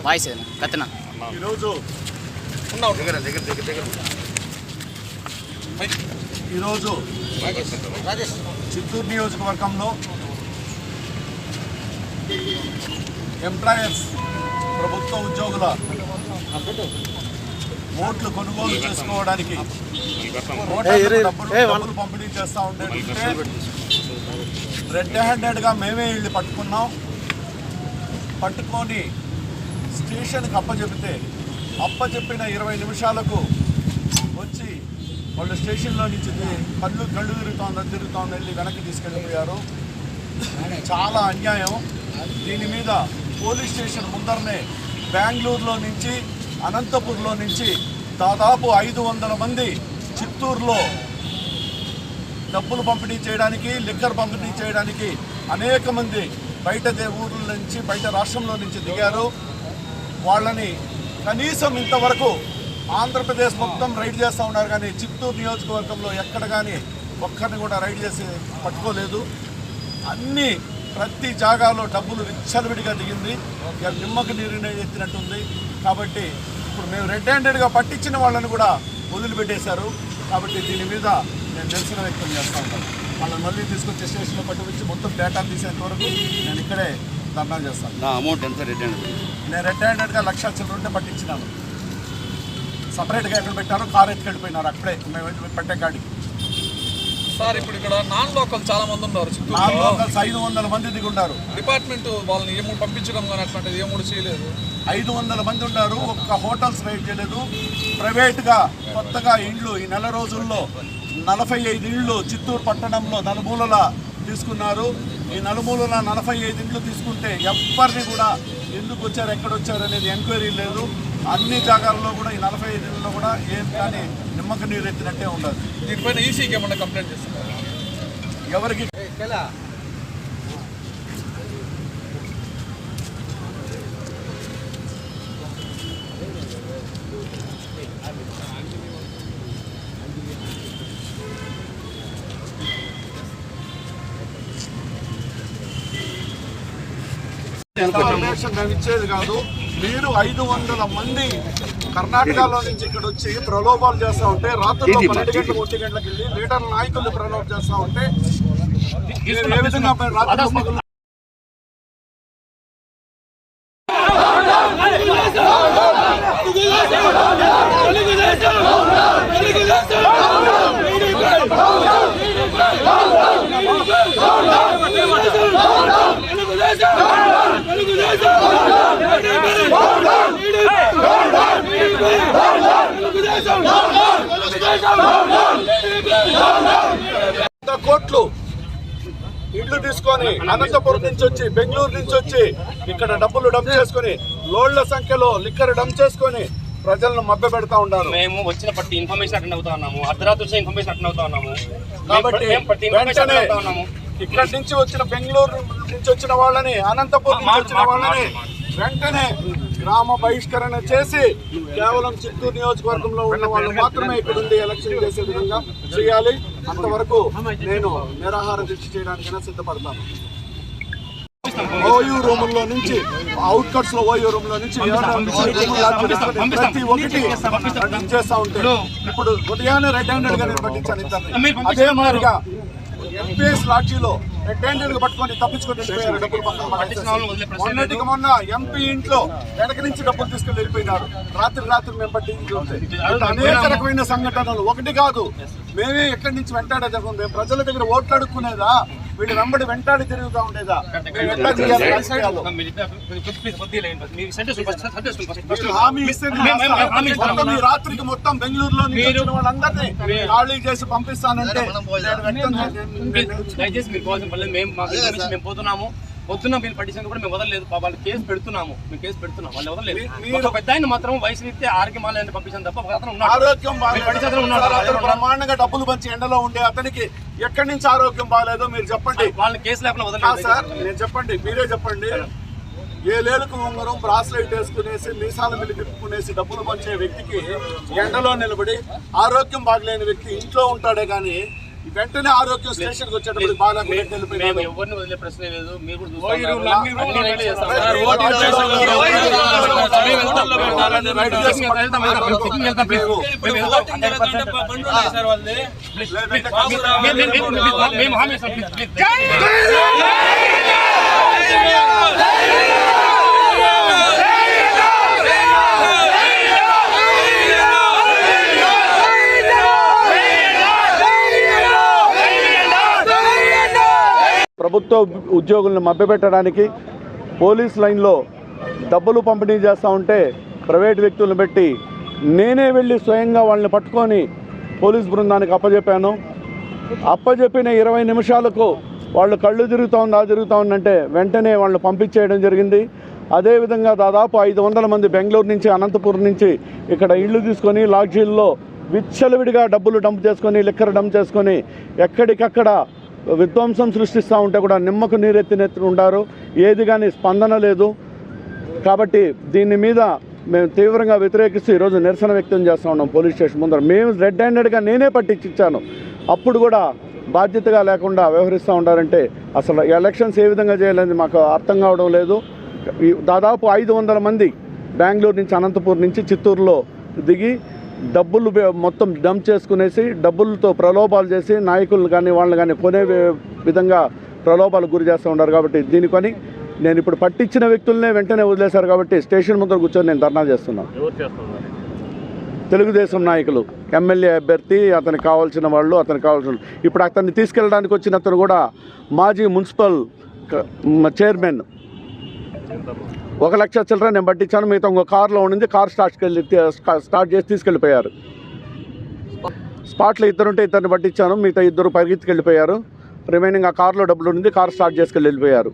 Voice కత్తన ఈరోజు చిత్తూరు నియోజకవర్గంలో employers ప్రభుత్వ ఉద్యోగుల ఓట్లు కొనుగోలు చేసుకోవడానికి డబ్బులు పంపిణీ చేస్తూ ఉంటే రెడ్ హ్యాండెడ్గా మేమే వీళ్ళు పట్టుకొని స్టేషన్కి అప్పచెప్పిన 20 నిమిషాలకు వచ్చి వాళ్ళు స్టేషన్లో నుంచి కళ్ళు తిరుగుతోందని వెళ్ళి వెనక్కి తీసుకెళ్ళిపోయారు. చాలా అన్యాయం. దీని మీద పోలీస్ స్టేషన్ ముందరనే బెంగళూరులో నుంచి అనంతపూర్లో నుంచి దాదాపు 500 మంది చిత్తూరులో డబ్బులు పంపిణీ చేయడానికి, లిక్కర్ పంపిణీ చేయడానికి అనేక మంది బయట ఊర్ల నుంచి, బయట రాష్ట్రంలో నుంచి దిగారు. వాళ్ళని కనీసం ఇంతవరకు ఆంధ్రప్రదేశ్ మొత్తం రైడ్ చేస్తూ ఉన్నారు, కానీ చిత్తూరు నియోజకవర్గంలో ఎక్కడ కానీ ఒక్కరిని కూడా రైడ్ చేసి పట్టుకోలేదు. ప్రతి జాగాలో డబ్బులు విచ్చలవిడిగా దిగింది. ఇక నిమ్మకు నీరునే ఎత్తినట్టుంది. కాబట్టి ఇప్పుడు మేము రెడ్ హ్యాండెడ్గా పట్టించిన వాళ్ళని కూడా వదిలిపెట్టేశారు. కాబట్టి దీని మీద నేను నిరసన వ్యక్తం చేస్తూ ఉంటాను. వాళ్ళని మళ్ళీ తీసుకొచ్చి స్టేషన్లో పట్టుకొచ్చి మొత్తం డేటా తీసేంత వరకు నేను ఇక్కడే ధర్నా చేస్తాను. నా అమౌంట్ ఎంత రెడ్ హ్యాండెడ్? నేను రెడ్ హ్యాండెడ్గా 1,00,000 చిల్లర పట్టించినాను. సపరేట్గా ఎక్కడ పెట్టారో కారు ఎత్తుకెళ్ళిపోయినారు. అక్కడే మేము పెట్టే కాడికి. సార్ ఇప్పుడు ఇక్కడ నాన్ లోకల్ చాలా మంది ఉన్నారు. నాన్ లోకల్స్ 500 మంది దిగి ఉన్నారు. డిపార్ట్మెంట్ వాళ్ళని ఏమో పంపించడం కానీ అట్లాంటిది ఏమో చేయలేదు. 500 మంది ఉన్నారు. ఒక్క హోటల్స్ రైడ్ చేయలేదు. ప్రైవేట్గా కొత్తగా ఇండ్లు ఈ నెల రోజుల్లో 45 ఇండ్లు చిత్తూరు పట్టణంలో నలుమూలలా తీసుకున్నారు. ఈ నలుమూలల 45 ఇండ్లు తీసుకుంటే ఎవరిని కూడా ఎందుకు వచ్చారు, ఎక్కడొచ్చారు అనేది ఎంక్వైరీ లేదు. అన్ని జాగాల్లో కూడా ఈ 45 ఇండ్లలో కూడా ఏం కానీ నిమ్మక నీరు ఎత్తినట్టే ఉండదు. దీనిపైన ఈసీకి ఏమన్నా కంప్లైంట్ చేస్తున్నారు? ఎవరికి మేము ఇచ్చేది కాదు. మీరు 500 మంది కర్ణాటకలో నుంచి ఇక్కడ వచ్చి ప్రలోభాలు చేస్తూ ఉంటే, రాత్రుల్లో 12 గంటల 1 గంటలకు వెళ్ళి లీడర్ నాయకులు ప్రలోభ చేస్తూ ఉంటే ఏ విధంగా రాత్రి కోట్లు ఇళ్ళు తీసుకొని అనంతపురం నుంచి వచ్చి, బెంగళూరు నుంచి వచ్చి ఇక్కడ డబ్బులు డంప్ చేసుకుని, లోడ్ల సంఖ్యలో లిక్కర్ డంప్ చేసుకొని ప్రజలను మభ్య పెడతా ఉన్నారు. మేము వచ్చిన ప్రతి ఇన్ఫర్మేషన్ అటెండ్ అవుతా ఉన్నాము. అర్ధరాత్రి వచ్చిన ఇన్ఫర్మేషన్ అటెండ్ అవుతా ఉన్నాము. కాబట్టి ఇక్కడి నుంచి వచ్చిన బెంగళూరు నుంచి వచ్చిన వాళ్ళని, అనంతపురం నుంచి వచ్చిన వాళ్ళని వెంటనే గ్రామ బహిష్కరణ చేసి కేవలం చిత్తూరు నియోజకవర్గంలో ఉన్న వాళ్ళు మాత్రమే ఇక్కడ ఉండి ఎలక్షన్ చేసే విధంగా చేయాలి. అంతవరకు నేను నిరాహార దీక్ష చేయడానికైనా సిద్ధపడతాను. ఓయూ రూముల్లో నుంచి, అవుట్కట్స్ లో ఓయూ రూమ్ లో నుంచి ప్రతి ఒక్కటి చేస్తా ఉంటే ఇప్పుడు ఉదయాన్నే రెడ్ హ్యాండెడ్ గా నేను పట్టించాను ఇద్దరిని. అదే మాదిరిగా ఎంపీఎస్ లాడ్జీలో రెడ్ హ్యాండెడ్ పట్టుకొని తప్పించుకొని వెళ్ళిపోయారు. డబ్బులు పక్కన పట్టించిన వాళ్ళని వదిలే ప్రశ్న లేదు. మొన్నటికి మొన్న ఎంపీ ఇంట్లో వెనక నుంచి డబ్బులు తీసుకెళ్ళి వెళ్ళిపోయినారు. రాత్రి మేము పట్టించుకుంటే అనేక రకమైన సంఘటనలు ఒకటి కాదు. మేమే ఎక్కడి నుంచి వెంటాడే జరుగుతుంది. మేము ప్రజల దగ్గర ఓట్లు అడుక్కునేదా, వీళ్ళు వెంబడి వెంటాడి తిరుగుతూ ఉండేదా? హామీ ఇస్తే రాత్రికి మొత్తం బెంగళూరులో వాళ్ళందరినీ ఖాళీ చేసి పంపిస్తానంటే దయచేసి మీరు పోవాల్సిన పర్లేదు. మేము పోతున్నాము. పొద్దున్న మీరు పట్టించిన కూడా మేము వదలలేదు. వాళ్ళు కేసు పెడుతున్నాము. మేము కేసు పెడుతున్నాం. వాళ్ళు వదలలేదు. ఒక పెద్ద ఆయన మాత్రం వయసు రీత్యా ఆరోగ్యమాలని పంపించాను తప్ప అతను ఆరోగ్యం బ్రహ్మాండంగా డబ్బులు పంచి ఎండలో ఉండే అతనికి ఎక్కడి నుంచి ఆరోగ్యం బాగాలేదో మీరు చెప్పండి. వాళ్ళని కేసు లేకుండా వదలలేదు సార్. నేను చెప్పండి, మీరే చెప్పండి. ఏలేలకు ఉంగరం బ్రాస్లైట్ వేసుకునేసి మీసాల మీద తిప్పుకునేసి డబ్బులు పంచే వ్యక్తికి ఎండలో నిలబడి ఆరోగ్యం బాగలేని వ్యక్తి ఇంట్లో ఉంటాడే కానీ వెంటనే ఆరోగ్యం స్టేషన్ కి వచ్చేటప్పుడు బాగా ఎవరిని వదిలే ప్రశ్న లేదు. మీరు మేము హామీ ప్రభుత్వ ఉద్యోగులను మభ్యపెట్టడానికి పోలీస్ లైన్లో డబ్బులు పంపిణీ చేస్తూ ఉంటే ప్రైవేట్ వ్యక్తులను పెట్టి నేనే వెళ్ళి స్వయంగా వాళ్ళని పట్టుకొని పోలీస్ బృందానికి అప్పచెప్పాను. అప్పచెప్పిన 20 నిమిషాలకు వాళ్ళు కళ్ళు తిరుగుతూ ఉందంటే వెంటనే వాళ్ళని పంపించేయడం జరిగింది. అదేవిధంగా దాదాపు 500 మంది బెంగళూరు నుంచి అనంతపురం నుంచి ఇక్కడ ఇళ్ళు తీసుకొని లాడ్జీల్లో విచ్చలవిడిగా డబ్బులు డంప్ చేసుకొని లిక్కర్ డంప్ చేసుకొని ఎక్కడికక్కడ విధ్వంసం సృష్టిస్తూ ఉంటే కూడా నిమ్మకు నీరెత్తినెత్తి ఉండారు. ఏది కానీ స్పందన లేదు. కాబట్టి దీని మీద మేము తీవ్రంగా వ్యతిరేకిస్తూ ఈరోజు నిరసన వ్యక్తం చేస్తూ ఉన్నాం పోలీస్ స్టేషన్ ముందర. మేము రెడ్ హ్యాండెడ్గా నేనే పట్టించాను. అప్పుడు కూడా బాధ్యతగా లేకుండా వ్యవహరిస్తూ ఉంటారంటే అసలు ఎలక్షన్స్ ఏ విధంగా చేయాలని మాకు అర్థం కావడం లేదు. దాదాపు 500 మంది బెంగళూరు నుంచి అనంతపూర్ నుంచి చిత్తూరులో దిగి డబ్బులు మొత్తం డంప్ చేసుకునేసి డబ్బులతో ప్రలోభాలు చేసి నాయకులను కానీ వాళ్ళని కానీ కొనే విధంగా ప్రలోభాలకు గురి చేస్తూ ఉన్నారు. కాబట్టి దీని కొని నేను ఇప్పుడు పట్టించిన వ్యక్తులనే వెంటనే వదిలేశారు. కాబట్టి స్టేషన్ ముందర కూర్చొని నేను ధర్నా చేస్తున్నాను. తెలుగుదేశం నాయకులు, ఎమ్మెల్యే అభ్యర్థి, అతనికి కావాల్సిన వాళ్ళు, ఇప్పుడు అతన్ని తీసుకెళ్ళడానికి వచ్చిన అతను కూడా మాజీ మున్సిపల్ చైర్మన్. 1 లక్ష చిల్లర నేను పట్టించాను. మిగతా ఇంకో కారులో ఉండింది. కారు స్టార్ట్ చేసి తీసుకెళ్ళిపోయారు. స్పాట్లో 2 ఉంటే 2 పట్టించాను. మిగతా 2 పరిగెత్తుకెళ్ళిపోయారు. రిమైనింగ్ ఆ కారులో డబ్బులు ఉండింది. కారు స్టార్ట్ చేసుకెళ్ళి వెళ్ళిపోయారు.